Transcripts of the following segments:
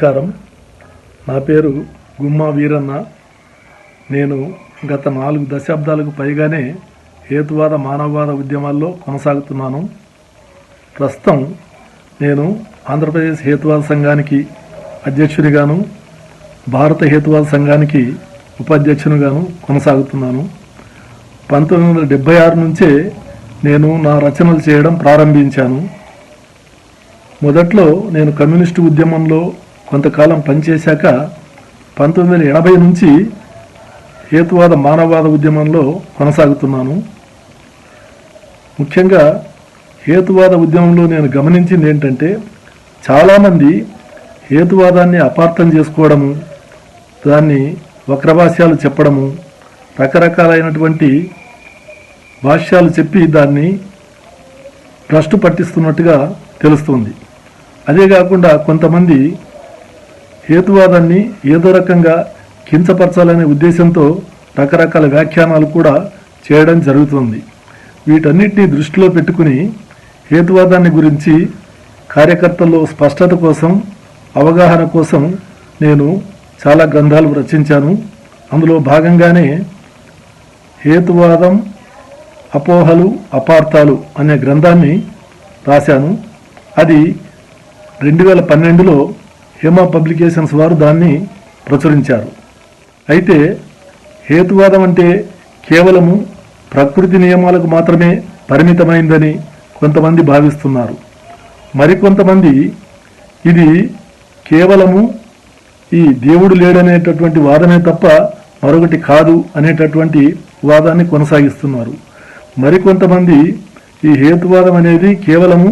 నమస్కారం. నా పేరు గుమ్మా వీరన్న. నేను గత 4 దశాబ్దాలకు పైగానే హేతువాద మానవవాద ఉద్యమాల్లో కొనసాగుతున్నాను. ప్రస్తుతం నేను ఆంధ్రప్రదేశ్ హేతువాద సంఘానికి అధ్యక్షునిగాను, భారత హేతువాద సంఘానికి ఉపాధ్యక్షునిగాను కొనసాగుతున్నాను. 1976 నుంచే నేను నా రచనలు చేయడం ప్రారంభించాను. మొదట్లో నేను కమ్యూనిస్టు ఉద్యమంలో కొంతకాలం పనిచేశాక 1980 నుంచి హేతువాద మానవవాద ఉద్యమంలో కొనసాగుతున్నాను. ముఖ్యంగా హేతువాద ఉద్యమంలో నేను గమనించింది ఏంటంటే, చాలామంది హేతువాదాన్ని అపార్థం చేసుకోవడము, దాన్ని వక్రభాష్యాలు చెప్పడము, రకరకాలైనటువంటి భాష్యాలు చెప్పి దాన్ని భ్రష్టు పట్టిస్తున్నట్టుగా తెలుస్తుంది. అదే కాకుండా కొంతమంది హేతువాదాన్ని ఏదో రకంగా కించపరచాలనే ఉద్దేశంతో రకరకాల వ్యాఖ్యానాలు కూడా చేయడం జరుగుతుంది. వీటన్నిటినీ దృష్టిలో పెట్టుకుని హేతువాదాన్ని గురించి కార్యకర్తల్లో స్పష్టత కోసం, అవగాహన కోసం నేను చాలా గ్రంథాలు రచించాను. అందులో భాగంగానే హేతువాదం, అపోహలు, అపార్థాలు అనే గ్రంథాన్ని రాశాను. అది 2012లో హేమా పబ్లికేషన్స్ వారు దాన్ని ప్రచురించారు. అయితే హేతువాదం అంటే కేవలము ప్రకృతి నియమాలకు మాత్రమే పరిమితమైందని కొంతమంది భావిస్తున్నారు. మరికొంతమంది ఇది కేవలము ఈ దేవుడు లేడనేటటువంటి వాదమే తప్ప మరొకటి కాదు అనేటటువంటి వాదాన్ని కొనసాగిస్తున్నారు. మరికొంతమంది ఈ హేతువాదం అనేది కేవలము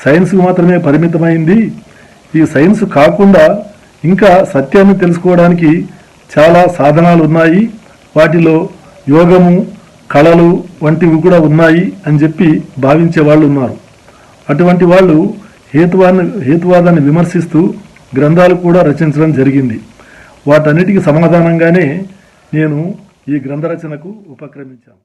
సైన్స్కు మాత్రమే పరిమితమైంది, ఈ సైన్స్ కాకుండా ఇంకా సత్యాన్ని తెలుసుకోవడానికి చాలా సాధనాలు ఉన్నాయి, వాటిలో యోగము, కళలు వంటివి కూడా ఉన్నాయి అని చెప్పి భావించే వాళ్ళు ఉన్నారు. అటువంటి వాళ్ళు హేతువాదాన్ని విమర్శిస్తూ గ్రంథాలు కూడా రచించడం జరిగింది. వాటన్నిటికీ సమాధానంగానే నేను ఈ గ్రంథ రచనకు ఉపక్రమించాను.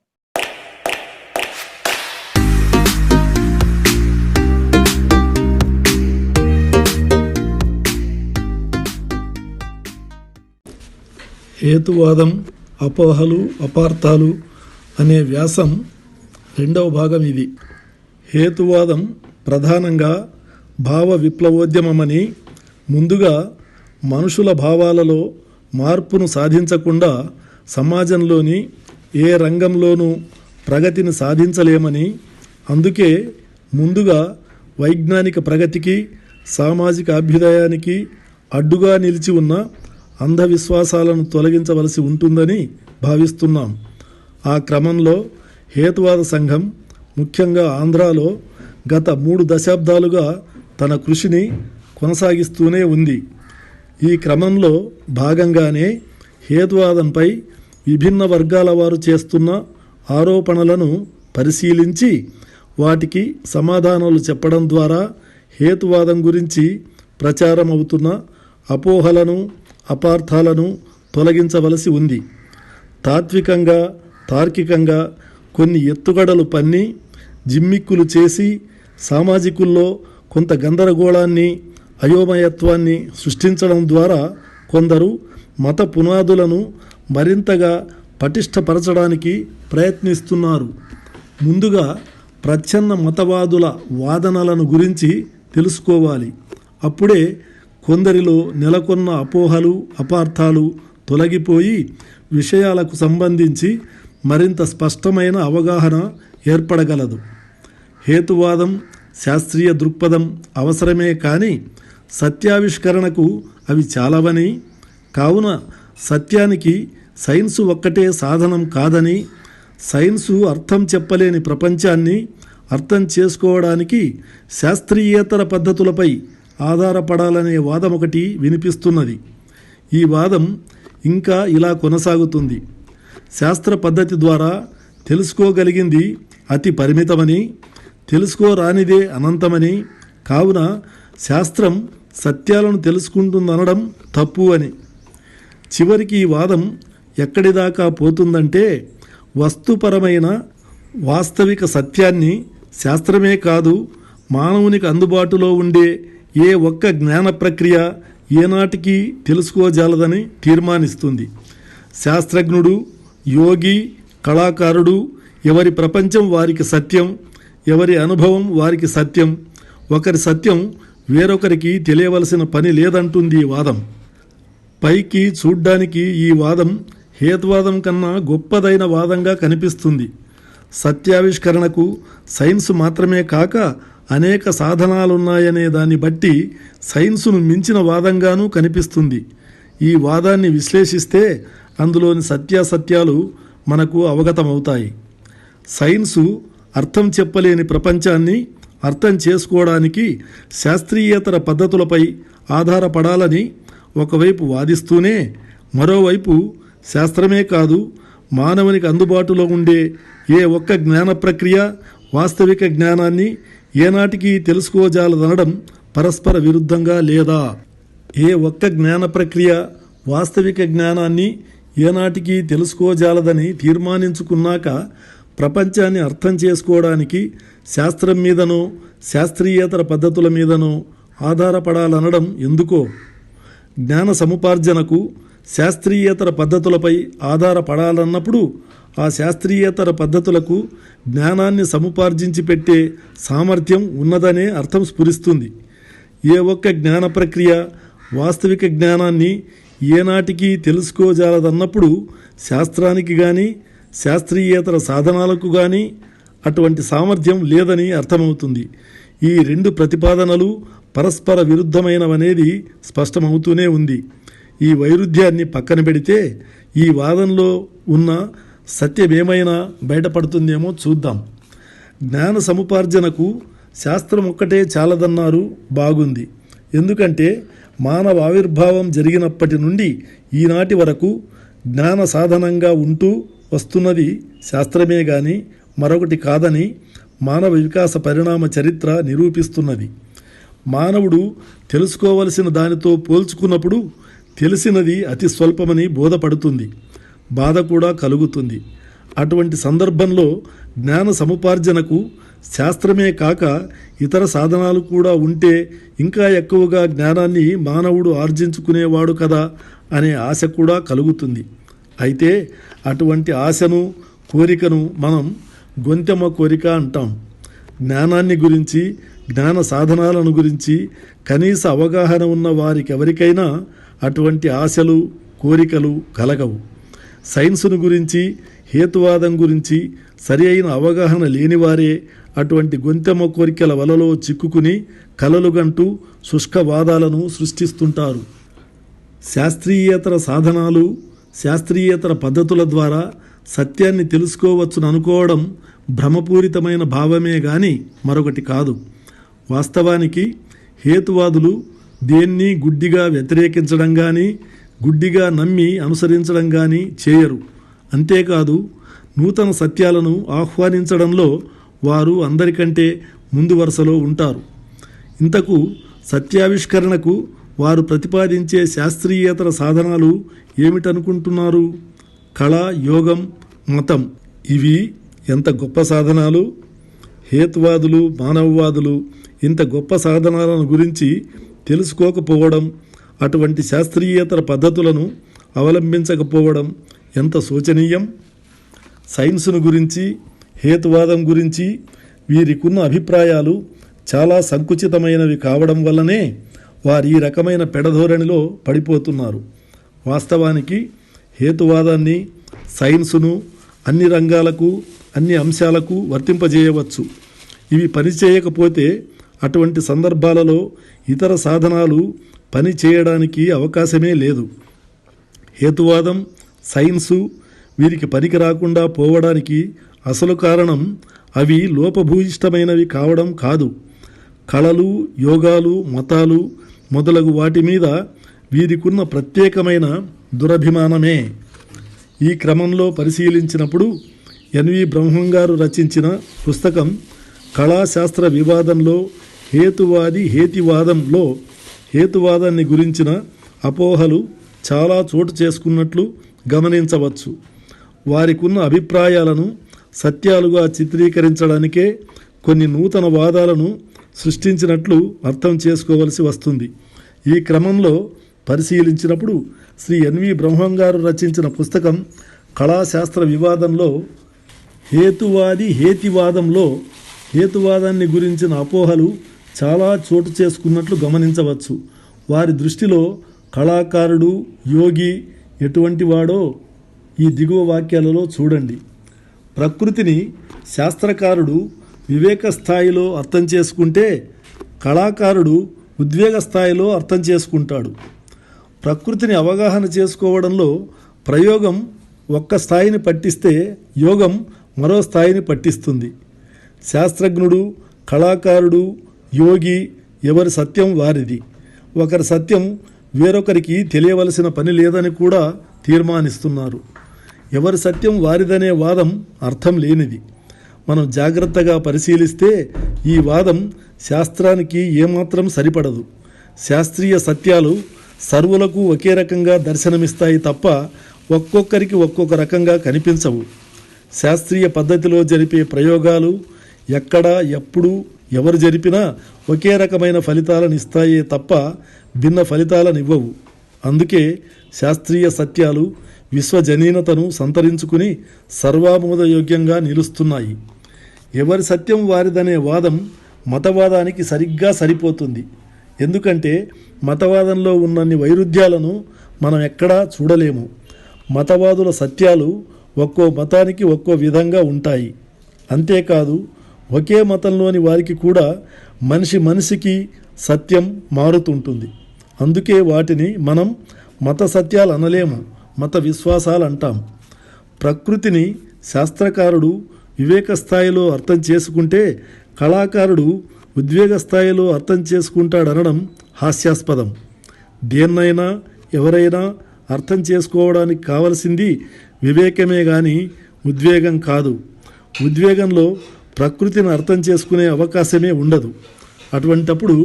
హేతువాదం, అపోహలు, అపార్థాలు అనే వ్యాసం 2వ భాగం ఇది. హేతువాదం ప్రధానంగా భావ విప్లవోద్యమమని, ముందుగా మనుషుల భావాలలో మార్పును సాధించకుండా సమాజంలోని ఏ రంగంలోనూ ప్రగతిని సాధించలేమని, అందుకే ముందుగా వైజ్ఞానిక ప్రగతికి, సామాజిక అభ్యుదయానికి అడ్డుగా నిలిచి ఉన్న అంధవిశ్వాసాలను తొలగించవలసి ఉంటుందని భావిస్తున్నాం. ఆ క్రమంలో హేతువాద సంఘం ముఖ్యంగా ఆంధ్రాలో గత 3 దశాబ్దాలుగా తన కృషిని కొనసాగిస్తూనే ఉంది. ఈ క్రమంలో భాగంగానే హేతువాదంపై విభిన్న వర్గాల వారు చేస్తున్న ఆరోపణలను పరిశీలించి వాటికి సమాధానాలు చెప్పడం ద్వారా హేతువాదం గురించి ప్రచారం అవుతున్న అపోహలను, అపార్థాలను తొలగించవలసి ఉంది. తాత్వికంగా, తార్కికంగా కొన్ని ఎత్తుగడలు పన్ని, జిమ్మిక్కులు చేసి సామాజికుల్లో కొంత గందరగోళాన్ని, అయోమయత్వాన్ని సృష్టించడం ద్వారా కొందరు మత పునాదులను మరింతగా పటిష్టపరచడానికి ప్రయత్నిస్తున్నారు. ముందుగా ప్రచ్ఛన్న మతవాదుల వాదనలను గురించి తెలుసుకోవాలి. అప్పుడే కొందరిలో నెలకొన్న అపోహలు, అపార్థాలు తొలగిపోయి విషయాలకు సంబంధించి మరింత స్పష్టమైన అవగాహన ఏర్పడగలదు. హేతువాదం, శాస్త్రీయ దృక్పథం అవసరమే కానీ సత్యావిష్కరణకు అవి చాలవని, కావున సత్యానికి సైన్సు ఒక్కటే సాధనం కాదని, సైన్సు అర్థం చెప్పలేని ప్రపంచాన్ని అర్థం చేసుకోవడానికి శాస్త్రీయేతర పద్ధతులపై ఆధారపడాలనే వాదం ఒకటి వినిపిస్తున్నది. ఈ వాదం ఇంకా ఇలా కొనసాగుతుంది. శాస్త్ర పద్ధతి ద్వారా తెలుసుకోగలిగింది అతి పరిమితమని, తెలుసుకోరానిదే అనంతమని, కావున శాస్త్రం సత్యాలను తెలుసుకుంటుందనడం తప్పు అని. చివరికి ఈ వాదం ఎక్కడిదాకా పోతుందంటే, వస్తుపరమైన వాస్తవిక సత్యాన్ని శాస్త్రమే కాదు, మానవునికి అందుబాటులో ఉండే ఏ ఒక్క జ్ఞాన ప్రక్రియ, ఏనాటికి తెలుసుకోజాలదని తీర్మానిస్తుంది. శాస్త్రజ్ఞుడు, యోగి, కళాకారుడు ఎవరి ప్రపంచం వారికి సత్యం, ఎవరి అనుభవం వారికి సత్యం. ఒకరి సత్యం వేరొకరికి తెలియవలసిన పని లేదంటుంది ఈ వాదం. పైకి చూడ్డానికి ఈ వాదం హేతువాదం కన్నా గొప్పదైన వాదంగా కనిపిస్తుంది. సత్యావిష్కరణకు సైన్స్ మాత్రమే కాక అనేక సాధనాలున్నాయనే దాన్ని బట్టి సైన్సును మించిన వాదంగానూ కనిపిస్తుంది. ఈ వాదాన్ని విశ్లేషిస్తే అందులోని సత్యాసత్యాలు మనకు అవగతమవుతాయి. సైన్సు అర్థం చెప్పలేని ప్రపంచాన్ని అర్థం చేసుకోవడానికి శాస్త్రీయేతర పద్ధతులపై ఆధారపడాలని ఒకవైపు వాదిస్తూనే, మరోవైపు శాస్త్రమే కాదు, మానవునికి అందుబాటులో ఉండే ఏ ఒక్క జ్ఞాన ప్రక్రియ వాస్తవిక జ్ఞానాన్ని ఏనాటికి తెలుసుకోజాలదనడం పరస్పర విరుద్ధంగా లేదా? ఏ ఒక్క జ్ఞాన ప్రక్రియ వాస్తవిక జ్ఞానాన్ని ఏనాటికి తెలుసుకోజాలదని తీర్మానించుకున్నాక ప్రపంచాన్ని అర్థం చేసుకోవడానికి శాస్త్రం మీదనో శాస్త్రీయేతర పద్ధతుల మీదనో ఆధారపడాలనడం ఎందుకో? జ్ఞాన సముపార్జనకు శాస్త్రీయేతర పద్ధతులపై ఆధారపడాలన్నప్పుడు ఆ శాస్త్రీయేతర పద్ధతులకు జ్ఞానాన్ని సముపార్జించి పెట్టే సామర్థ్యం ఉన్నదనే అర్థం స్ఫురిస్తుంది. ఏ ఒక్క జ్ఞాన ప్రక్రియ వాస్తవిక జ్ఞానాన్ని ఏనాటికి తెలుసుకోజాలదన్నప్పుడు శాస్త్రానికి కానీ శాస్త్రీయేతర సాధనాలకు కానీ అటువంటి సామర్థ్యం లేదని అర్థమవుతుంది. ఈ రెండు ప్రతిపాదనలు పరస్పర విరుద్ధమైనవనేది స్పష్టమవుతూనే ఉంది. ఈ వైరుధ్యాన్ని పక్కన పెడితే ఈ వాదంలో ఉన్న సత్యమేమైనా బయటపడుతుందేమో చూద్దాం. జ్ఞాన సముపార్జనకు శాస్త్రం ఒక్కటే చాలదన్నారు, బాగుంది. ఎందుకంటే మానవ ఆవిర్భావం జరిగినప్పటి నుండి ఈనాటి వరకు జ్ఞాన సాధనంగా ఉంటూ వస్తున్నది శాస్త్రమే గాని మరొకటి కాదని మానవ వికాస పరిణామ చరిత్ర నిరూపిస్తున్నది. మానవుడు తెలుసుకోవలసిన దానితో పోల్చుకున్నప్పుడు తెలిసినది అతి స్వల్పమని బోధపడుతుంది, బాధ కూడా కలుగుతుంది. అటువంటి సందర్భంలో జ్ఞాన సముపార్జనకు శాస్త్రమే కాక ఇతర సాధనాలు కూడా ఉంటే ఇంకా ఎక్కువగా జ్ఞానాన్ని మానవుడు ఆర్జించుకునేవాడు కదా అనే ఆశ కూడా కలుగుతుంది. అయితే అటువంటి ఆశను, కోరికను మనం గొంతెమ్మ కోరిక అంటాం. జ్ఞానాన్ని గురించి, జ్ఞాన సాధనాలను గురించి కనీస అవగాహన ఉన్న వారికెవరికైనా అటువంటి ఆశలు, కోరికలు కలగవు. సైన్సును గురించి, హేతువాదం గురించి సరి అయిన అవగాహన లేనివారే అటువంటి గొంతెమ్మ కోరికల వలలో చిక్కుకుని కలలుగంటూ శుష్కవాదాలను సృష్టిస్తుంటారు. శాస్త్రీయేతర సాధనాలు, శాస్త్రీయేతర పద్ధతుల ద్వారా సత్యాన్ని తెలుసుకోవచ్చుననుకోవడం భ్రమపూరితమైన భావమే గాని మరొకటి కాదు. వాస్తవానికి హేతువాదులు దేన్ని గుడ్డిగా వ్యతిరేకించడం కానీ, గుడ్డిగా నమ్మి అనుసరించడం కానీ చేయరు. అంతేకాదు, నూతన సత్యాలను ఆహ్వానించడంలో వారు అందరికంటే ముందు వరుసలో ఉంటారు. ఇంతకు సత్యావిష్కరణకు వారు ప్రతిపాదించే శాస్త్రీయేతర సాధనాలు ఏమిటనుకుంటున్నారు? కళ, యోగం, మతం. ఇవి ఎంత గొప్ప సాధనాలు! హేతువాదులు, మానవవాదులు ఇంత గొప్ప సాధనాలను గురించి తెలుసుకోకపోవడం, అటువంటి శాస్త్రీయేతర పద్ధతులను అవలంబించకపోవడం ఎంత శోచనీయం! సైన్సును గురించి, హేతువాదం గురించి వీరికున్న అభిప్రాయాలు చాలా సంకుచితమైనవి కావడం వల్లనే వారు ఈ రకమైన పెడధోరణిలో పడిపోతున్నారు. వాస్తవానికి హేతువాదాన్ని, సైన్సును అన్ని రంగాలకు, అన్ని అంశాలకు వర్తింపజేయవచ్చు. ఇవి పనిచేయకపోతే అటువంటి సందర్భాలలో ఇతర సాధనాలు పని చేయడానికి అవకాశమే లేదు. హేతువాదం, సైన్సు వీరికి పనికి రాకుండా పోవడానికి అసలు కారణం అవి లోపభూయిష్టమైనవి కావడం కాదు. కళలు, యోగాలు, మతాలు మొదలగు వాటి మీద వీరికున్న ప్రత్యేకమైన దురభిమానమే. ఈ క్రమంలో పరిశీలించినప్పుడు ఎన్వి బ్రహ్మం గారు రచించిన పుస్తకం కళాశాస్త్ర వివాదంలో హేతువాది హేతివాదంలో హేతువాదాన్ని గురించిన అపోహలు చాలా చోటు చేసుకున్నట్లు గమనించవచ్చు. వారికున్న అభిప్రాయాలను సత్యాలుగా చిత్రీకరించడానికే కొన్ని నూతన వాదాలను సృష్టించినట్లు అర్థం చేసుకోవలసి వస్తుంది. ఈ క్రమంలో పరిశీలించినప్పుడు శ్రీ ఎన్వి బ్రహ్మం గారు రచించిన పుస్తకం కళాశాస్త్ర వివాదంలో హేతువాదాన్ని గురించిన అపోహలు చాలా చోటు చేసుకున్నట్లు గమనించవచ్చు. వారి దృష్టిలో కళాకారుడు, యోగి ఎటువంటి వాడో ఈ దిగువ వాక్యాలలో చూడండి. ప్రకృతిని శాస్త్రకారుడు వివేక స్థాయిలో అర్థం చేసుకుంటే కళాకారుడు ఉద్వేగ స్థాయిలో అర్థం చేసుకుంటాడు. ప్రకృతిని అవగాహన చేసుకోవడంలో ప్రయోగం ఒక్క స్థాయిని పట్టిస్తే యోగం మరో స్థాయిని పట్టిస్తుంది. శాస్త్రజ్ఞుడు, కళాకారుడు, యోగి ఎవరి సత్యం వారిది. ఒకరి సత్యం వేరొకరికి తెలియవలసిన పని లేదని కూడా తీర్మానిస్తున్నారు. ఎవరి సత్యం వారిదనే వాదం అర్థం లేనిది. మనం జాగ్రత్తగా పరిశీలిస్తే ఈ వాదం శాస్త్రానికి ఏమాత్రం సరిపడదు. శాస్త్రీయ సత్యాలు సర్వులకు ఒకే రకంగా దర్శనమిస్తాయి తప్ప ఒక్కొక్కరికి ఒక్కొక్క రకంగా కనిపించవు. శాస్త్రీయ పద్ధతిలో జరిపే ప్రయోగాలు ఎక్కడ, ఎప్పుడు, ఎవరు జరిపినా ఒకే రకమైన ఫలితాలను ఇస్తాయే తప్ప భిన్న ఫలితాలను ఇవ్వవు. అందుకే శాస్త్రీయ సత్యాలు విశ్వజనీనతను సంతరించుకుని సర్వామోదయోగ్యంగా నిలుస్తున్నాయి. ఎవరి సత్యం వారిదనే వాదం మతవాదానికి సరిగ్గా సరిపోతుంది. ఎందుకంటే మతవాదంలో ఉన్నన్ని వైరుధ్యాలను మనం ఎక్కడా చూడలేము. మతవాదుల సత్యాలు ఒక్కో మతానికి ఒక్కో విధంగా ఉంటాయి. అంతేకాదు ఒకే మతంలోని వారికి కూడా మనిషికి సత్యం మారుతుంటుంది. అందుకే వాటిని మనం మత సత్యాలు అనలేము, మత విశ్వాసాలు అంటాం. ప్రకృతిని శాస్త్రకారుడు వివేక స్థాయిలో అర్థం చేసుకుంటే కళాకారుడు ఉద్వేగ స్థాయిలో అర్థం చేసుకుంటాడనడం హాస్యాస్పదం. దేన్నైనా ఎవరైనా అర్థం చేసుకోవడానికి కావలసింది వివేకమే కానీ ఉద్వేగం కాదు. ఉద్వేగంలో ప్రకృతిని అర్థం చేసుకునే అవకాశమే ఉండదు. అటువంటప్పుడు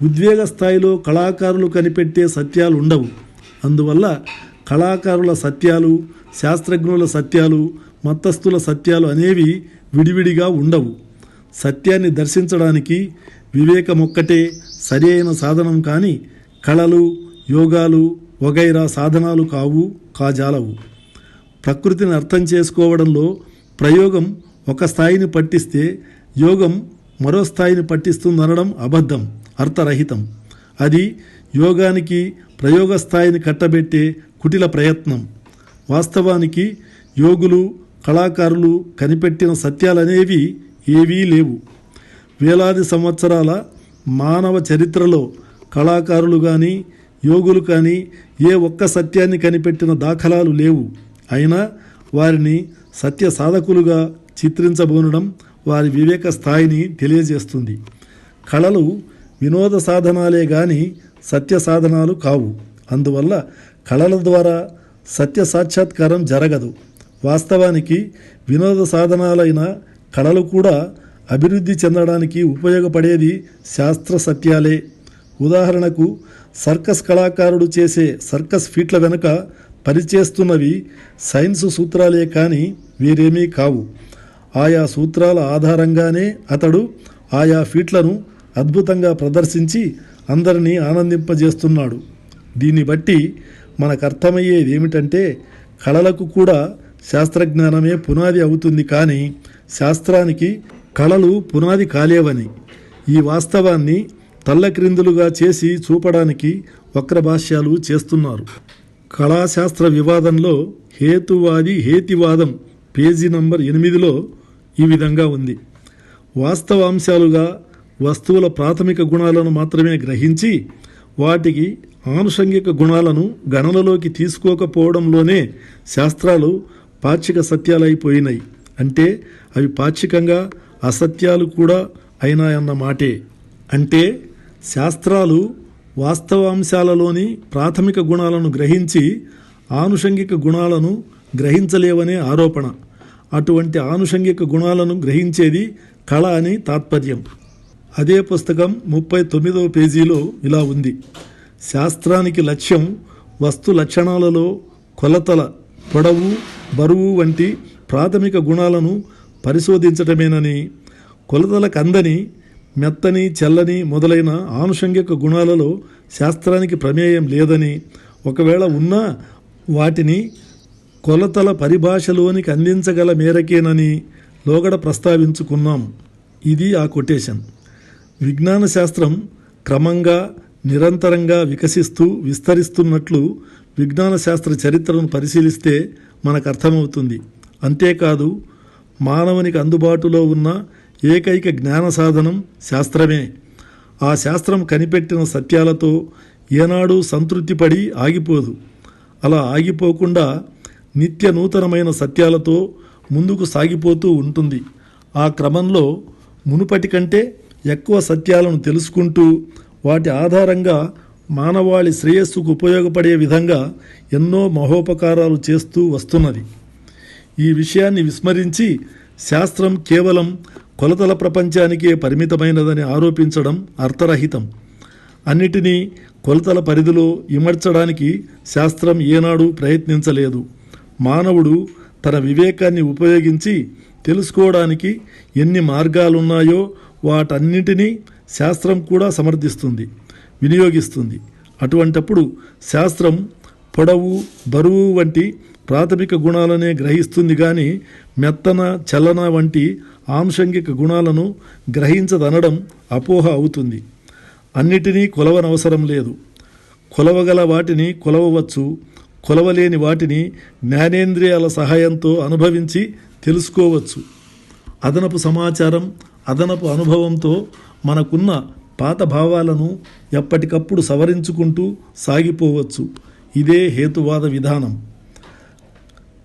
ఉద్వేగ స్థాయిలో కళాకారులు కనిపెట్టే సత్యాలు ఉండవు. అందువల్ల కళాకారుల సత్యాలు, శాస్త్రజ్ఞుల సత్యాలు, మతస్థుల సత్యాలు అనేవి విడివిడిగా ఉండవు. సత్యాన్ని దర్శించడానికి వివేకమొక్కటే సరి అయిన సాధనం కానీ కళలు, యోగాలు వగైరా సాధనాలు కాజాలవు. ప్రకృతిని అర్థం చేసుకోవడంలో ప్రయోగం ఒక స్థాయిని పట్టిస్తే యోగం మరో స్థాయిని పట్టిస్తుందనడం అబద్ధం, అర్థరహితం. అది యోగానికి ప్రయోగ స్థాయిని కట్టబెట్టే కుటిల ప్రయత్నం. వాస్తవానికి యోగులు, కళాకారులు కనిపెట్టిన సత్యాలనేవి ఏవీ లేవు. వేలాది సంవత్సరాల మానవ చరిత్రలో కళాకారులు కానీ యోగులు కానీ ఏ ఒక్క సత్యాన్ని కనిపెట్టిన దాఖలాలు లేవు. అయినా వారిని సత్య సాధకులుగా చిత్రించబోనడం వారి వివేక స్థాయిని తెలియజేస్తుంది. కళలు వినోద సాధనాలే గాని సత్య సాధనాలు కావు. అందువల్ల కళల ద్వారా సత్య సాక్షాత్కారం జరగదు. వాస్తవానికి వినోద సాధనాలైన కళలు కూడా అభివృద్ధి చెందడానికి ఉపయోగపడేది శాస్త్ర సత్యాలే. ఉదాహరణకు సర్కస్ కళాకారుడు చేసే సర్కస్ ఫీట్ల వెనుక పనిచేస్తున్నవి సైన్స్ సూత్రాలే కానీ వేరేమీ కావు. ఆయా సూత్రాల ఆధారంగానే అతడు ఆయా ఫీట్లను అద్భుతంగా ప్రదర్శించి అందరినీ ఆనందింపజేస్తున్నాడు. దీన్ని బట్టి మనకు అర్థమయ్యేది ఏమిటంటే కళలకు కూడా శాస్త్రజ్ఞానమే పునాది అవుతుంది కానీ శాస్త్రానికి కళలు పునాది కాలేవని. ఈ వాస్తవాన్ని తల్లక్రిందులుగా చేసి చూపడానికి వక్రభాష్యాలు చేస్తున్నారు. కళాశాస్త్ర వివాదంలో హేతివాదం పేజీ నంబర్ 8లో ఈ విధంగా ఉంది. వాస్తవాంశాలుగా వస్తువుల ప్రాథమిక గుణాలను మాత్రమే గ్రహించి వాటికి ఆనుషంగిక గుణాలను గణనలోకి తీసుకోకపోవడంలోనే శాస్త్రాలు పాక్షిక సత్యాలైపోయినాయి. అంటే అవి పాక్షికంగా అసత్యాలు కూడా అయినాయన్న మాటే. అంటే శాస్త్రాలు వాస్తవాంశాలలోని ప్రాథమిక గుణాలను గ్రహించి ఆనుషంగిక గుణాలను గ్రహించలేవనే ఆరోపణ. అటువంటి ఆనుషంగిక గుణాలను గ్రహించేది కళ అని తాత్పర్యం. అదే పుస్తకం 39వ పేజీలో ఇలా ఉంది. శాస్త్రానికి లక్ష్యం వస్తు లక్షణాలలో కొలతల, పొడవు, బరువు వంటి ప్రాథమిక గుణాలను పరిశోధించటమేనని, కొలతలకు అందని మెత్తని, చల్లని మొదలైన ఆనుషంగిక గుణాలలో శాస్త్రానికి ప్రమేయం లేదని, ఒకవేళ ఉన్నా వాటిని కొలతల పరిభాషలోనికి అందించగల మేరకేనని లోగడ ప్రస్తావించుకున్నాం. ఇది ఆ కొటేషన్. విజ్ఞాన శాస్త్రం క్రమంగా నిరంతరంగా వికసిస్తూ విస్తరిస్తున్నట్లు విజ్ఞాన శాస్త్ర చరిత్రను పరిశీలిస్తే మనకు అర్థమవుతుంది. అంతేకాదు, మానవునికి అందుబాటులో ఉన్న ఏకైక జ్ఞాన సాధనం శాస్త్రమే. ఆ శాస్త్రం కనిపెట్టిన సత్యాలతో ఏనాడు సంతృప్తిపడి ఆగిపోదు. అలా ఆగిపోకుండా నిత్య నూతనమైన సత్యాలతో ముందుకు సాగిపోతూ ఉంటుంది. ఆ క్రమంలో మునుపటి కంటే ఎక్కువ సత్యాలను తెలుసుకుంటూ వాటి ఆధారంగా మానవాళి శ్రేయస్సుకు ఉపయోగపడే విధంగా ఎన్నో మహోపకారాలు చేస్తూ వస్తున్నది. ఈ విషయాన్ని విస్మరించి శాస్త్రం కేవలం కొలతల ప్రపంచానికే పరిమితమైనదని ఆరోపించడం అర్థరహితం. అన్నిటినీ కొలతల పరిధిలో ఇమర్చడానికి శాస్త్రం ఏనాడు ప్రయత్నించలేదు. మానవుడు తన వివేకాన్ని ఉపయోగించి తెలుసుకోవడానికి ఎన్ని మార్గాలున్నాయో వాటన్నిటినీ శాస్త్రం కూడా సమర్థిస్తుంది, వినియోగిస్తుంది. అటువంటప్పుడు శాస్త్రం పొడవు, బరువు వంటి ప్రాథమిక గుణాలనే గ్రహిస్తుంది కానీ మెత్తన, చలన వంటి ఆంశంగిక గుణాలను గ్రహించదనడం అపోహ అవుతుంది. అన్నిటినీ కొలవనవసరం లేదు. కొలవగల వాటిని కొలవవచ్చు, కొలవలేని వాటిని జ్ఞానేంద్రియాల సహాయంతో అనుభవించి తెలుసుకోవచ్చు. అదనపు సమాచారం, అదనపు అనుభవంతో మనకున్న పాత భావాలను ఎప్పటికప్పుడు సవరించుకుంటూ సాగిపోవచ్చు. ఇదే హేతువాద విధానం.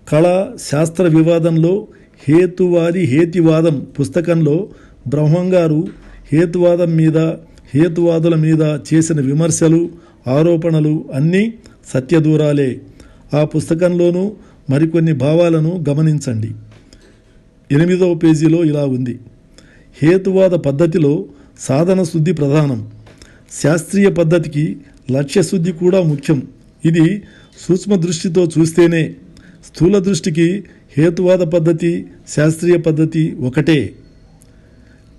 కళా శాస్త్ర వివాదంలో హేతువాది హేతివాదం పుస్తకంలో బ్రహ్మంగారు హేతువాదం మీద, హేతువాదుల మీద చేసిన విమర్శలు, ఆరోపణలు అన్నీ సత్యదూరాలే. ఆ పుస్తకంలోనూ మరికొన్ని భావాలను గమనించండి. 8వ పేజీలో ఇలా ఉంది: హేతువాద పద్ధతిలో సాధన శుద్ధి ప్రధానం. శాస్త్రీయ పద్ధతికి లక్ష్యశుద్ధి కూడా ముఖ్యం. ఇది సూక్ష్మ దృష్టితో చూస్తేనే. స్థూల దృష్టికి హేతువాద పద్ధతి, శాస్త్రీయ పద్ధతి ఒకటే.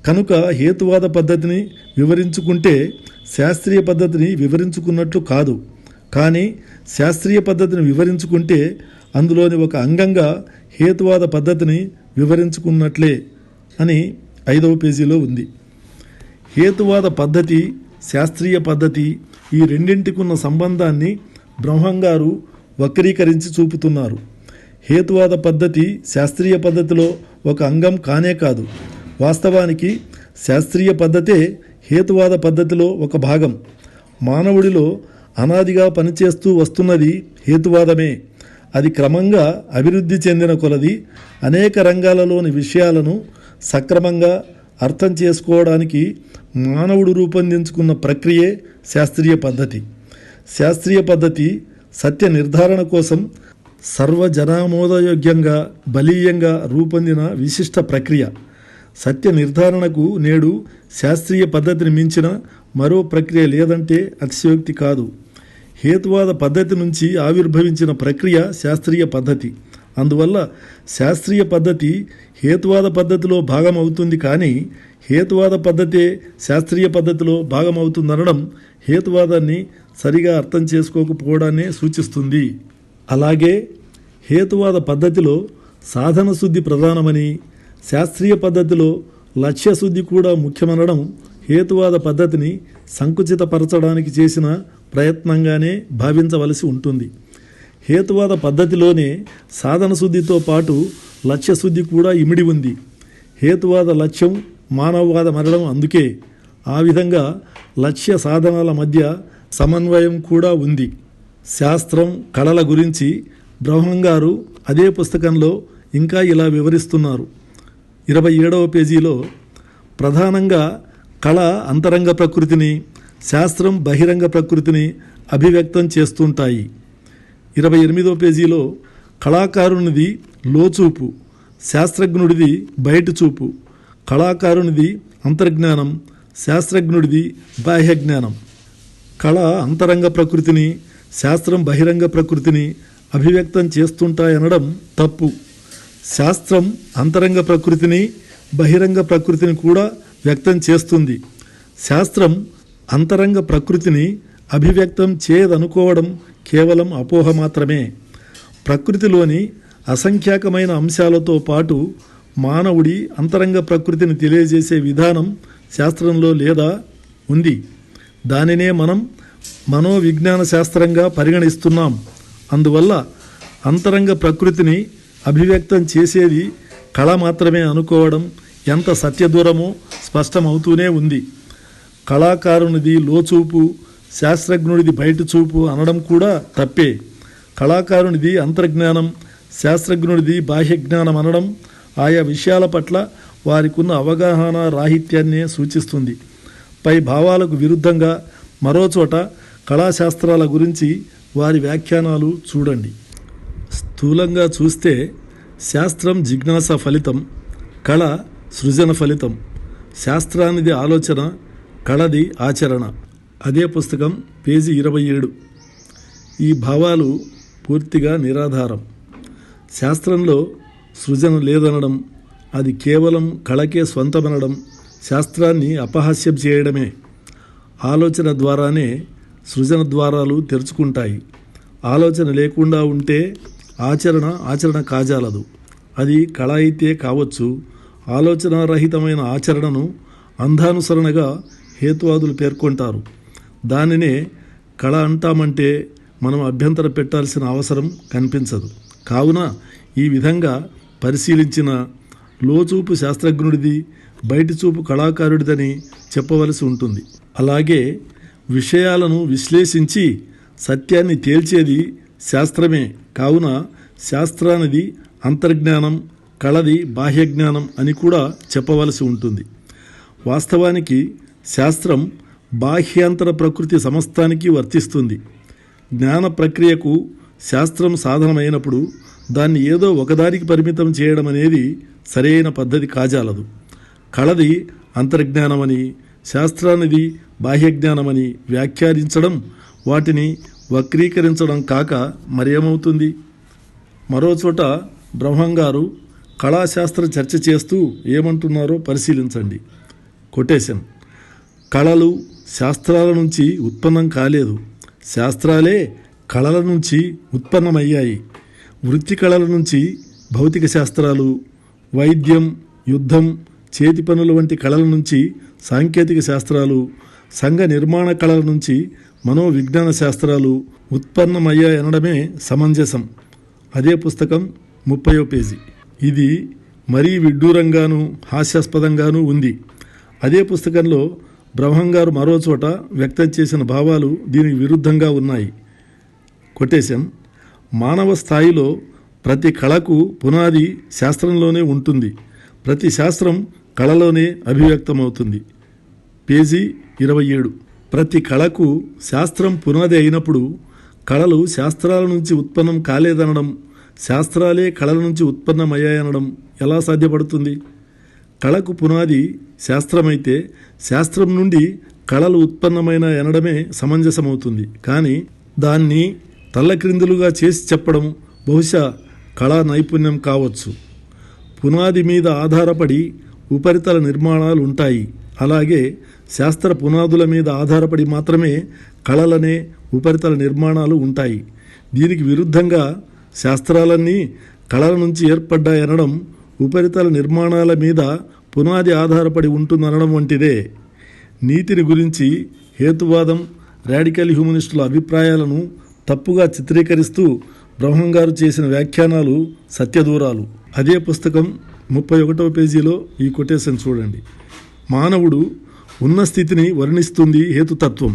కనుక హేతువాద పద్ధతిని వివరించుకుంటే శాస్త్రీయ పద్ధతిని వివరించుకున్నట్లు కాదు. కానీ శాస్త్రీయ పద్ధతిని వివరించుకుంటే అందులోని ఒక అంగంగా హేతువాద పద్ధతిని వివరించుకున్నట్లే అని 5వ పేజీలో ఉంది. హేతువాద పద్ధతి, శాస్త్రీయ పద్ధతి ఈ రెండింటికున్న సంబంధాన్ని బ్రహ్మంగారు వక్రీకరించి చూపుతున్నారు. హేతువాద పద్ధతి శాస్త్రీయ పద్ధతిలో ఒక అంగం కానే కాదు. వాస్తవానికి శాస్త్రీయ పద్ధతే హేతువాద పద్ధతిలో ఒక భాగం. మానవుడిలో అనాదిగా పనిచేస్తూ వస్తున్నది హేతువాదమే. అది క్రమంగా అభివృద్ధి చెందిన కొలది అనేక రంగాలలోని విషయాలను సక్రమంగా అర్థం చేసుకోవడానికి మానవుడు రూపొందించుకున్న ప్రక్రియే శాస్త్రీయ పద్ధతి. శాస్త్రీయ పద్ధతి సత్య నిర్ధారణ కోసం సర్వజనామోదయోగ్యంగా, బలీయంగా రూపొందిన విశిష్ట ప్రక్రియ. సత్య నిర్ధారణకు నేడు శాస్త్రీయ పద్ధతిని మించిన మరో ప్రక్రియ లేదంటే అతిశయోక్తి కాదు. హేతువాద పద్ధతి నుంచి ఆవిర్భవించిన ప్రక్రియ శాస్త్రీయ పద్ధతి. అందువల్ల శాస్త్రీయ పద్ధతి హేతువాద పద్ధతిలో భాగం అవుతుంది. కానీ హేతువాద పద్ధతే శాస్త్రీయ పద్ధతిలో భాగం అవుతుందనడం హేతువాదాన్ని సరిగా అర్థం చేసుకోకపోవడాన్నే సూచిస్తుంది. అలాగే హేతువాద పద్ధతిలో సాధన శుద్ధి ప్రధానమని, శాస్త్రీయ పద్ధతిలో లక్ష్యశుద్ధి కూడా ముఖ్యమనడం హేతువాద పద్ధతిని సంకుచితపరచడానికి చేసిన ప్రయత్నంగానే భావించవలసి ఉంటుంది. హేతువాద పద్ధతిలోనే సాధన శుద్ధితో పాటు లక్ష్యశుద్ధి కూడా ఇమిడి ఉంది. హేతువాద లక్ష్యం మానవవాద మరణం. అందుకే ఆ విధంగా లక్ష్య సాధనాల మధ్య సమన్వయం కూడా ఉంది. శాస్త్రం, కళల గురించి బ్రహ్మంగారు అదే పుస్తకంలో ఇంకా ఇలా వివరిస్తున్నారు. 27వ పేజీలో ప్రధానంగా కళ అంతరంగ ప్రకృతిని, శాస్త్రం బహిరంగ ప్రకృతిని అభివ్యక్తం చేస్తుంటాయి. 28వ పేజీలో కళాకారునిది లోచూపు, శాస్త్రజ్ఞుడిది బయటి చూపు. కళాకారునిది అంతర్జ్ఞానం, శాస్త్రజ్ఞుడిది బాహ్యజ్ఞానం. కళ అంతరంగ ప్రకృతిని, శాస్త్రం బహిరంగ ప్రకృతిని అభివ్యక్తం చేస్తుంటాయనడం తప్పు. శాస్త్రం అంతరంగ ప్రకృతిని, బహిరంగ ప్రకృతిని కూడా వ్యక్తం చేస్తుంది. శాస్త్రం అంతరంగ ప్రకృతిని అభివ్యక్తం చేయదనుకోవడం కేవలం అపోహ మాత్రమే. ప్రకృతిలోని అసంఖ్యాకమైన అంశాలతో పాటు మానవుడి అంతరంగ ప్రకృతిని తెలియజేసే విధానం శాస్త్రంలో లేదా ఉంది. దానినే మనం మనోవిజ్ఞాన శాస్త్రంగా పరిగణిస్తున్నాం. అందువల్ల అంతరంగ ప్రకృతిని అభివ్యక్తం చేసేది కళ మాత్రమే అనుకోవడం ఎంత సత్యదూరమో స్పష్టమవుతూనే ఉంది. కళాకారునిది లోచూపు, శాస్త్రజ్ఞుడిది బయట చూపు అనడం కూడా తప్పే. కళాకారునిది అంతర్జ్ఞానం, శాస్త్రజ్ఞుడిది బాహ్యజ్ఞానం అనడం ఆయా విషయాల పట్ల వారికున్న అవగాహన రాహిత్యాన్నే సూచిస్తుంది. పై భావాలకు విరుద్ధంగా మరోచోట కళాశాస్త్రాల గురించి వారి వ్యాఖ్యానాలు చూడండి. స్థూలంగా చూస్తే శాస్త్రం జిజ్ఞాస ఫలితం, కళ సృజన ఫలితం. శాస్త్రానిది ఆలోచన, కళది ఆచరణ. అదే పుస్తకం పేజీ 27. ఈ భావాలు పూర్తిగా నిరాధారం. శాస్త్రంలో సృజన లేదనడం, అది కేవలం కళకే స్వంతమనడం శాస్త్రాన్ని అపహాస్యం చేయడమే. ఆలోచన ద్వారానే సృజన ద్వారాలు తెరుచుకుంటాయి. ఆలోచన లేకుండా ఉంటే ఆచరణ కాజాలదు. అది కళ అయితే కావచ్చు. ఆలోచనారహితమైన ఆచరణను అంధానుసరణగా హేతువాదులు పేర్కొంటారు. దానినే కళ అంటామంటే మనం అభ్యంతర పెట్టాల్సిన అవసరం కనిపించదు. కావున ఈ విధంగా పరిశీలించిన లోచూపు శాస్త్రజ్ఞుడిది, బయటి చూపు కళాకారుడిదని చెప్పవలసి ఉంటుంది. అలాగే విషయాలను విశ్లేషించి సత్యాన్ని తేల్చేది శాస్త్రమే. కావున శాస్త్రానిది అంతర్జ్ఞానం, కళది బాహ్యజ్ఞానం అని కూడా చెప్పవలసి ఉంటుంది. వాస్తవానికి శాస్త్రం బాహ్యాంతర ప్రకృతి సమస్తానికి వర్తిస్తుంది. జ్ఞాన ప్రక్రియకు శాస్త్రం సాధనమైనప్పుడు దాన్ని ఏదో ఒకదానికి పరిమితం చేయడం అనేది సరైన పద్ధతి కాజాలదు. కళది అంతర్జ్ఞానమని, శాస్త్రానిది బాహ్యజ్ఞానమని వ్యాఖ్యానించడం వాటిని వక్రీకరించడం కాక మరేమవుతుంది? మరోచోట బ్రహ్మంగారు కళాశాస్త్ర చర్చ చేస్తూ ఏమంటున్నారో పరిశీలించండి. కొటేషన్: కళలు శాస్త్రాల నుంచి ఉత్పన్నం కాలేదు, శాస్త్రాలే కళల నుంచి ఉత్పన్నమయ్యాయి. వృత్తి కళల నుంచి భౌతిక శాస్త్రాలు, వైద్యం, యుద్ధం, చేతి పనుల వంటి కళల నుంచి సాంకేతిక శాస్త్రాలు, సంఘ నిర్మాణ కళల నుంచి మనోవిజ్ఞాన శాస్త్రాలు ఉత్పన్నమయ్యాయనడమే సమంజసం. అదే పుస్తకం 30వ పేజీ. ఇది మరీ విడ్డూరంగానూ హాస్యాస్పదంగానూ ఉంది. అదే పుస్తకంలో బ్రహ్మంగారు మరోచోట వ్యక్తం చేసిన భావాలు దీనికి విరుద్ధంగా ఉన్నాయి. కొటేషన్: మానవ స్థాయిలో ప్రతి కళకు పునాది శాస్త్రంలోనే ఉంటుంది. ప్రతి శాస్త్రం కళలోనే అభివ్యక్తమవుతుంది. పేజీ 27. ప్రతి కళకు శాస్త్రం పునాది అయినప్పుడు కళలు శాస్త్రాల నుంచి ఉత్పన్నం కాలేదనడం, శాస్త్రాలే కళల నుంచి ఉత్పన్నమయ్యాయనడం ఎలా సాధ్యపడుతుంది? కళకు పునాది శాస్త్రమైతే శాస్త్రం నుండి కళలు ఉత్పన్నమైన అనడమే సమంజసమవుతుంది. కానీ దాన్ని తల్లక్రిందులుగా చేసి చెప్పడం బహుశా కళా నైపుణ్యం కావచ్చు. పునాది మీద ఆధారపడి ఉపరితల నిర్మాణాలు ఉంటాయి. అలాగే శాస్త్ర పునాదుల మీద ఆధారపడి మాత్రమే కళలనే ఉపరితల నిర్మాణాలు ఉంటాయి. దీనికి విరుద్ధంగా శాస్త్రాలన్నీ కళల నుంచి ఏర్పడ్డాయనడం ఉపరితల నిర్మాణాల మీద పునాది ఆధారపడి ఉంటుందనడం వంటిదే. నీతిని గురించి హేతువాదం, రాడికల్ హ్యూమనిస్టుల అభిప్రాయాలను తప్పుగా చిత్రీకరిస్తూ బ్రహ్మంగారు చేసిన వ్యాఖ్యానాలు సత్యదూరాలు. అదే పుస్తకం 31వ పేజీలో ఈ కొటేషన్ చూడండి. మానవుడు ఉన్న స్థితిని వర్ణిస్తుంది హేతుతత్వం,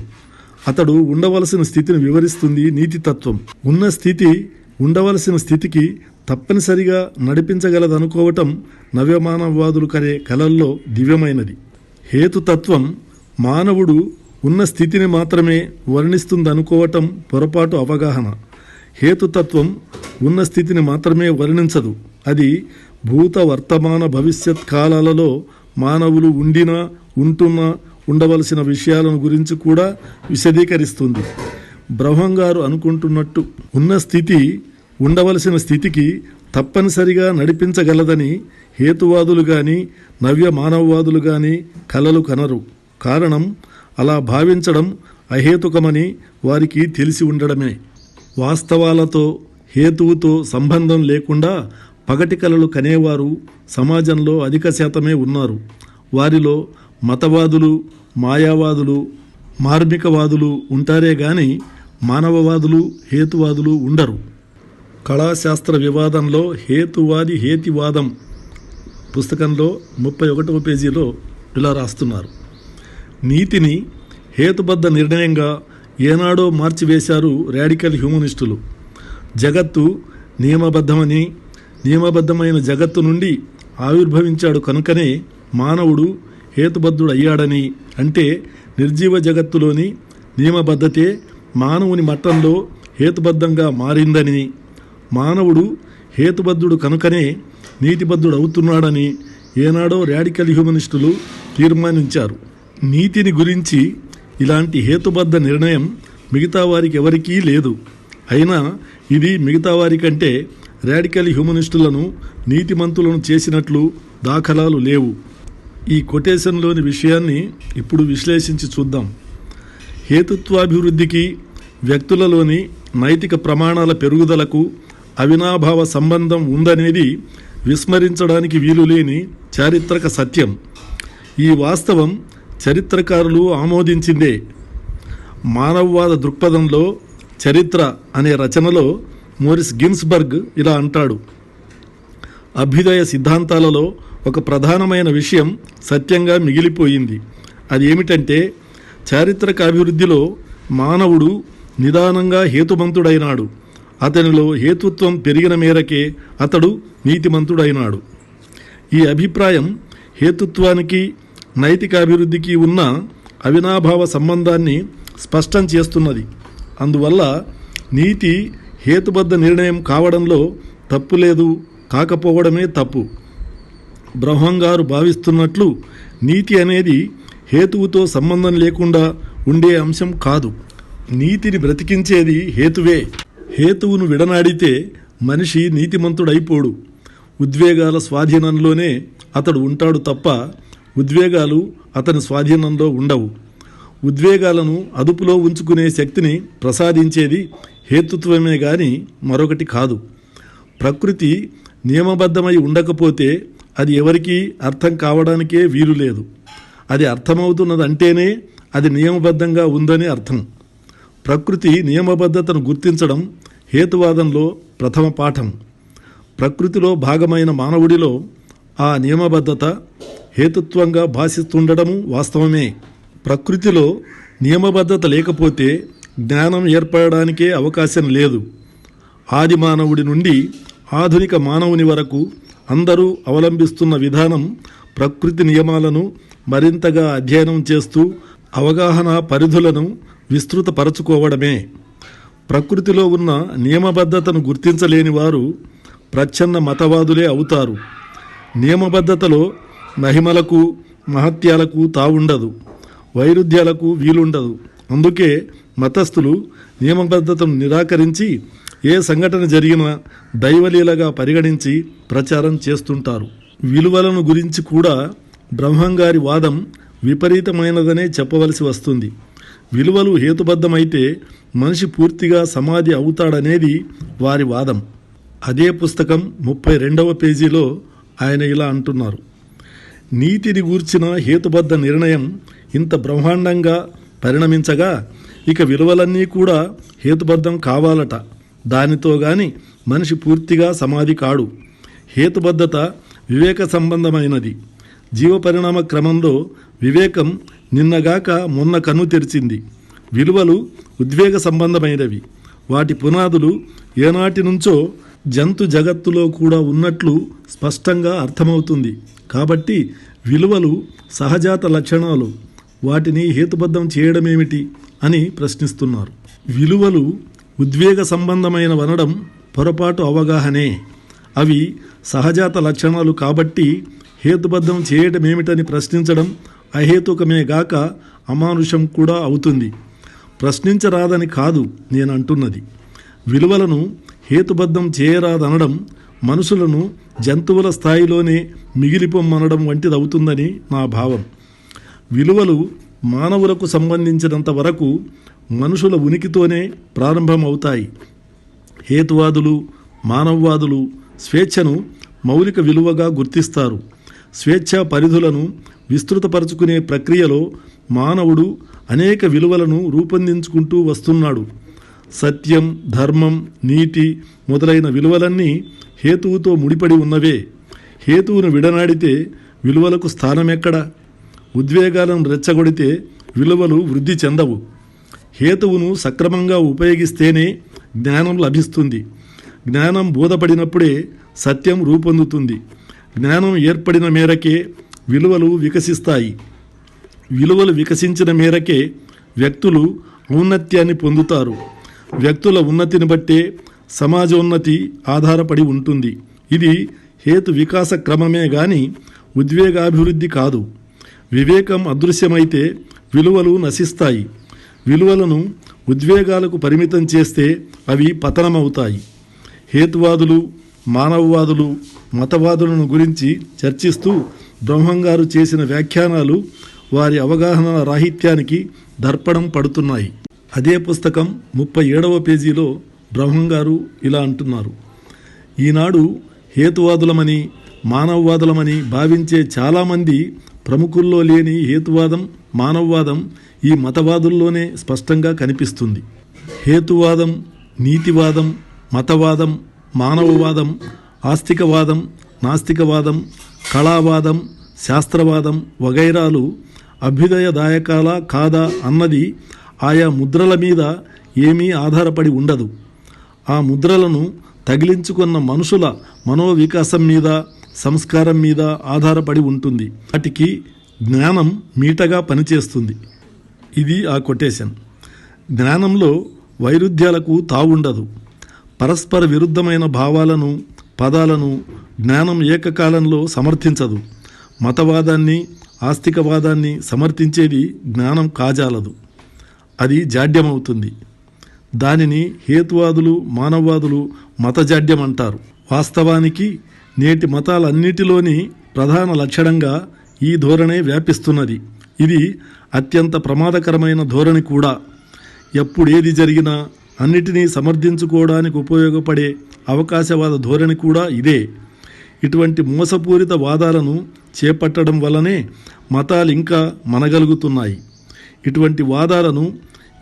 అతడు ఉండవలసిన స్థితిని వివరిస్తుంది నీతితత్వం. ఉన్న స్థితి ఉండవలసిన స్థితికి తప్పనిసరిగా నడిపించగలదనుకోవటం నవ్యమానవవాదులు కరే కళల్లో దివ్యమైనది. హేతుతత్వం మానవుడు ఉన్న స్థితిని మాత్రమే వర్ణిస్తుందనుకోవటం పొరపాటు అవగాహన. హేతుతత్వం ఉన్న స్థితిని మాత్రమే వర్ణించదు. అది భూత, వర్తమాన, భవిష్యత్ కాలాలలో మానవులు ఉండినా, ఉంటున్నా, ఉండవలసిన విషయాలను గురించి కూడా విశదీకరిస్తుంది. బ్రహ్మంగారు అనుకుంటున్నట్టు ఉన్న స్థితి ఉండవలసిన స్థితికి తప్పనిసరిగా నడిపించగలదని హేతువాదులు గాని నవ్య మానవవాదులు గాని కలలు కనరు. కారణం అలా భావించడం అహేతుకమని వారికి తెలిసి ఉండడమే. వాస్తవాలతో హేతువుతో సంబంధం లేకుండా పగటి కలలు కనేవారు సమాజంలో అధిక శాతమే ఉన్నారు. వారిలో మతవాదులు, మాయావాదులు, మార్మికవాదులు ఉంటారే గాని మానవవాదులు, హేతువాదులు ఉండరు. కళాశాస్త్ర వివాదంలో హేతువాది హేతివాదం పుస్తకంలో 31వ పేజీలో ఇలా రాస్తున్నారు. నీతిని హేతుబద్ధ నిర్ణయంగా ఏనాడో మార్చివేశారు రాడికల్ హ్యూమనిస్టులు. జగత్తు నియమబద్ధమని, నియమబద్ధమైన జగత్తు నుండి ఆవిర్భవించాడు కనుకనే మానవుడు హేతుబద్ధుడయ్యాడని, అంటే నిర్జీవ జగత్తులోని నియమబద్ధతే మానవుని మట్టంలో హేతుబద్ధంగా మారిందని, మానవుడు హేతుబద్ధుడు కనుకనే నీతిబద్ధుడు అవుతున్నాడని ఏనాడో రాడికల్ హ్యూమనిస్టులు తీర్మానించారు. నీతిని గురించి ఇలాంటి హేతుబద్ధ నిర్ణయం మిగతా వారికి ఎవరికీ లేదు. అయినా ఇది మిగతా వారి కంటే రాడికల్ హ్యూమనిస్టులను నీతిమంతులను చేసినట్లు దాఖలాలు లేవు. ఈ కొటేషన్లోని విషయాన్ని ఇప్పుడు విశ్లేషించి చూద్దాం. హేతుత్వాభివృద్ధికి వ్యక్తులలోని నైతిక ప్రమాణాల పెరుగుదలకు అవినాభావ సంబంధం ఉందనేది విస్మరించడానికి వీలులేని చారిత్రక సత్యం. ఈ వాస్తవం చరిత్రకారులు ఆమోదించిందే. మానవవాద దృక్పథంలో చరిత్ర అనే రచనలో మోరిస్ గిన్స్బర్గ్ ఇలా అంటాడు: అభ్యుదయ సిద్ధాంతాలలో ఒక ప్రధానమైన విషయం సత్యంగా మిగిలిపోయింది. అది ఏమిటంటే, చారిత్రక అభివృద్ధిలో మానవుడు నిదానంగా హేతుమంతుడైనాడు. అతనిలో హేతుత్వం పెరిగిన మేరకే అతడు నీతిమంతుడైనాడు. ఈ అభిప్రాయం హేతుత్వానికి నైతిక అభివృద్ధికి ఉన్న అవినాభావ సంబంధాన్ని స్పష్టం చేస్తున్నది. అందువల్ల నీతి హేతుబద్ధ నిర్ణయం కావడంలో తప్పు లేదు, కాకపోవడమే తప్పు. బ్రహ్మంగారు భావిస్తున్నట్లు నీతి అనేది హేతువుతో సంబంధం లేకుండా ఉండే అంశం కాదు. నీతిని బ్రతికించేది హేతువే. హేతువును విడనాడితే మనిషి నీతిమంతుడైపోడు. ఉద్వేగాల స్వాధీనంలోనే అతడు ఉంటాడు తప్ప ఉద్వేగాలు అతని స్వాధీనంలో ఉండవు. ఉద్వేగాలను అదుపులో ఉంచుకునే శక్తిని ప్రసాదించేది హేతుత్వమే గాని మరొకటి కాదు. ప్రకృతి నియమబద్ధమై ఉండకపోతే అది ఎవరికీ అర్థం కావడానికే వీలు లేదు. అది అర్థమవుతున్నదంటేనే అది నియమబద్ధంగా ఉందని అర్థం. ప్రకృతి నియమబద్ధతను గుర్తించడం హేతువాదంలో ప్రథమ పాఠం. ప్రకృతిలో భాగమైన మానవుడిలో ఆ నియమబద్ధత హేతుత్వంగా భాషిస్తుండడము వాస్తవమే. ప్రకృతిలో నియమబద్ధత లేకపోతే జ్ఞానం ఏర్పడడానికే అవకాశం లేదు. ఆది మానవుడి నుండి ఆధునిక మానవుని వరకు అందరూ అవలంబిస్తున్న విధానం ప్రకృతి నియమాలను మరింతగా అధ్యయనం చేస్తూ అవగాహన పరిధులను విస్తృతపరచుకోవడమే. ప్రకృతిలో ఉన్న నియమబద్ధతను గుర్తించలేని వారు ప్రచ్ఛన్న మతవాదులే అవుతారు. నియమబద్ధతలో మహిమలకు, మహత్యాలకు తావుండదు, వైరుధ్యాలకు వీలుండదు. అందుకే మతస్థులు నియమబద్ధతను నిరాకరించి ఏ సంఘటన జరిగినా దైవలీలగా పరిగణించి ప్రచారం చేస్తుంటారు. విలువలను గురించి కూడా బ్రహ్మంగారి వాదం విపరీతమైనదనే చెప్పవలసి వస్తుంది. విలువలు హేతుబద్ధమైతే మనిషి పూర్తిగా సమాధి అవుతాడనేది వారి వాదం. అదే పుస్తకం 32వ పేజీలో ఆయన ఇలా అంటున్నారు: నీతిని గూర్చిన హేతుబద్ధ నిర్ణయం ఇంత బ్రహ్మాండంగా పరిణమించగా ఇక విలువలన్నీ కూడా హేతుబద్ధం కావాలట. దానితో గాని మనిషి పూర్తిగా సమాధి కాడు. హేతుబద్ధత వివేక సంబంధమైనది. జీవపరిణామ క్రమంలో వివేకం నిన్నగాక మొన్న కన్ను తెరిచింది. విలువలు ఉద్వేగ సంబంధమైనవి. వాటి పునాదులు ఏనాటి నుంచో జంతు జగత్తులో కూడా ఉన్నట్లు స్పష్టంగా అర్థమవుతుంది. కాబట్టి విలువలు సహజాత లక్షణాలు. వాటిని హేతుబద్ధం చేయడమేమిటి అని ప్రశ్నిస్తున్నారు. విలువలు ఉద్వేగ సంబంధమైనవనడం పొరపాటు అవగాహనే. అవి సహజాత లక్షణాలు కాబట్టి హేతుబద్ధం చేయటమేమిటని ప్రశ్నించడం అహేతుకమే గాక అమానుషం కూడా అవుతుంది. ప్రశ్నించరాదని కాదు నేను అంటున్నది. విలువలను హేతుబద్ధం చేయరాదనడం మనుషులను జంతువుల స్థాయిలోనే మిగిలిపొమ్మనడం వంటిదవుతుందని నా భావం. విలువలు మానవులకు సంబంధించినంత వరకు మనుషుల ఉనికితోనే ప్రారంభమవుతాయి. హేతువాదులు, మానవవాదులు స్వేచ్ఛను మౌలిక విలువగా గుర్తిస్తారు. స్వేచ్ఛా పరిధులను విస్తృతపరుచుకునే ప్రక్రియలో మానవుడు అనేక విలువలను రూపొందించుకుంటూ వస్తున్నాడు. సత్యం, ధర్మం, నీతి మొదలైన విలువలన్నీ హేతువుతో ముడిపడి ఉన్నవే. హేతువును విడనాడితే విలువలకు స్థానమెక్కడ? ఉద్వేగాలను రెచ్చగొడితే విలువలు వృద్ధి చెందవు. హేతువును సక్రమంగా ఉపయోగిస్తేనే జ్ఞానం లభిస్తుంది. జ్ఞానం బోధపడినప్పుడే సత్యం రూపొందుతుంది. జ్ఞానం ఏర్పడిన మేరకే విలువలు వికసిస్తాయి. విలువలు వికసించిన మేరకే వ్యక్తులు ఔన్నత్యాన్ని పొందుతారు. వ్యక్తుల ఉన్నతిని బట్టే సమాజోన్నతి ఆధారపడి ఉంటుంది. ఇది హేతు వికాస క్రమమే గాని ఉద్వేగాభివృద్ధి కాదు. వివేకం అదృశ్యమైతే విలువలు నశిస్తాయి. విలువలను ఉద్వేగాలకు పరిమితం చేస్తే అవి పతనమవుతాయి. హేతువాదులు, మానవవాదులు, మతవాదులను గురించి చర్చిస్తూ బ్రహ్మంగారు చేసిన వ్యాఖ్యానాలు వారి అవగాహన రాహిత్యానికి దర్పణం పడుతున్నాయి. అదే పుస్తకం 37వ పేజీలో బ్రహ్మంగారు ఇలా అంటున్నారు: ఈనాడు హేతువాదులమని, మానవవాదులమని భావించే చాలామంది ప్రముఖుల్లో లేని హేతువాదం, మానవవాదం ఈ మతవాదుల్లోనే స్పష్టంగా కనిపిస్తుంది. హేతువాదం, నీతివాదం, మతవాదం, మానవవాదం, ఆస్తికవాదం, నాస్తికవాదం, కళావాదం, శాస్త్రవాదం వగైరాలు అభ్యుదయదాయకాలా కాదా అన్నది ఆయా ముద్రల మీద ఏమీ ఆధారపడి ఉండదు. ఆ ముద్రలను తగిలించుకున్న మనుషుల మనోవికాసం మీద, సంస్కారం మీద ఆధారపడి ఉంటుంది. వాటికి జ్ఞానం మీటగా పనిచేస్తుంది. ఇది ఆ కొటేషన్. జ్ఞానంలో వైరుధ్యాలకు తావుండదు. పరస్పర విరుద్ధమైన భావాలను, పదాలను జ్ఞానం ఏకకాలంలో సమర్థించదు. మతవాదాన్ని, ఆస్తికవాదాన్ని సమర్థించేది జ్ఞానం కాజాలదు. అది జాడ్యమవుతుంది. దానిని హేతువాదులు, మానవవాదులు మతజాడ్యం అంటారు. వాస్తవానికి నేటి మతాలన్నిటిలోని ప్రధాన లక్షణంగా ఈ ధోరణే వ్యాపిస్తున్నది. ఇది అత్యంత ప్రమాదకరమైన ధోరణి కూడా. ఎప్పుడేది జరిగినా అన్నిటినీ సమర్థించుకోవడానికి ఉపయోగపడే అవకాశవాద ధోరణి కూడా ఇదే. ఇటువంటి మోసపూరిత వాదాలను చేపట్టడం వల్లనే మతాలు ఇంకా మనగలుగుతున్నాయి. ఇటువంటి వాదాలను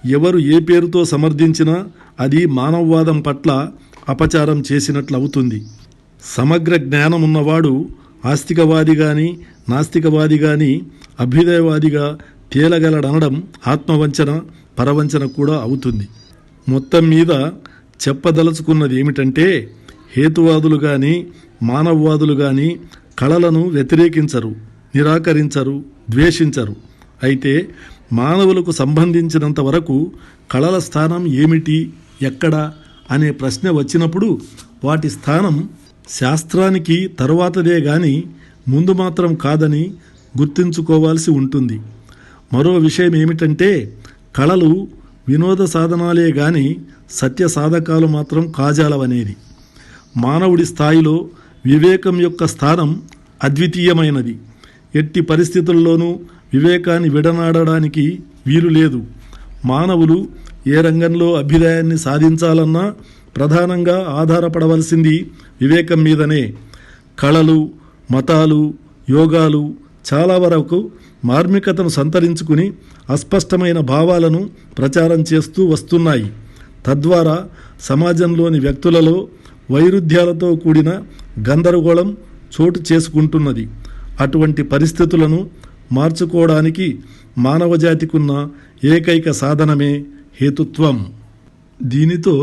ఎవరు ఏ పేరుతో సమర్థించినా అది మానవవాదం పట్ల అపచారం చేసినట్లు అవుతుంది. సమగ్ర జ్ఞానం ఉన్నవాడు ఆస్తికవాది కానీ, నాస్తికవాది కానీ అభ్యుదయవాదిగా తేలగలడనడం ఆత్మవంచన, పరవంచన కూడా అవుతుంది. మొత్తం మీద చెప్పదలుచుకున్నది ఏమిటంటే, హేతువాదులు కానీ, మానవవాదులు కానీ కళలను వ్యతిరేకించరు, నిరాకరించరు, ద్వేషించరు. అయితే మానవులకు సంబంధించినంత వరకు కళల స్థానం ఏమిటి, ఎక్కడ అనే ప్రశ్న వచ్చినప్పుడు వాటి స్థానం శాస్త్రానికి తరువాతదే గాని ముందు మాత్రం కాదని గుర్తుంచుకోవాల్సి ఉంటుంది. మరో విషయం ఏమిటంటే, కళలు వినోద సాధనాలే గాని సత్య సాధకాలు మాత్రం కాజాలవనేది. మానవుడి స్థాయిలో వివేకం యొక్క స్థానం అద్వితీయమైనది. ఎట్టి పరిస్థితుల్లోనూ వివేకాన్ని విడనాడడానికి వీలు లేదు. మానవులు ఏ రంగంలో అభ్యుదయాన్ని సాధించాలన్నా ప్రధానంగా ఆధారపడవలసింది వివేకం మీదనే. కళలు, మతాలు, యోగాలు చాలా వరకు మార్మికతను సంతరించుకుని అస్పష్టమైన భావాలను ప్రచారం చేస్తూ వస్తున్నాయి. తద్వారా సమాజంలోని వ్యక్తులలో వైరుధ్యాలతో కూడిన గందరగోళం చోటు చేసుకుంటున్నది. అటువంటి పరిస్థితులను మార్చుకోవడానికి మానవజాతికున్న ఏకైక సాధనమే హేతుత్వం. దీనితో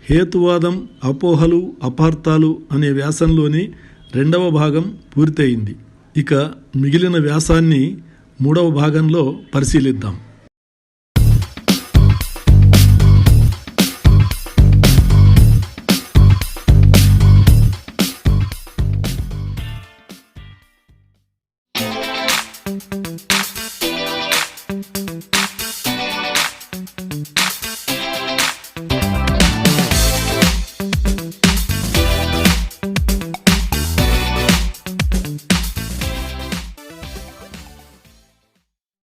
హేతువాదం, అపోహలు, అపార్థాలు అనే వ్యాసంలోని 2వ భాగం పూర్తయింది. ఇక మిగిలిన వ్యాసాన్ని 3వ భాగంలో పరిశీలిద్దాం.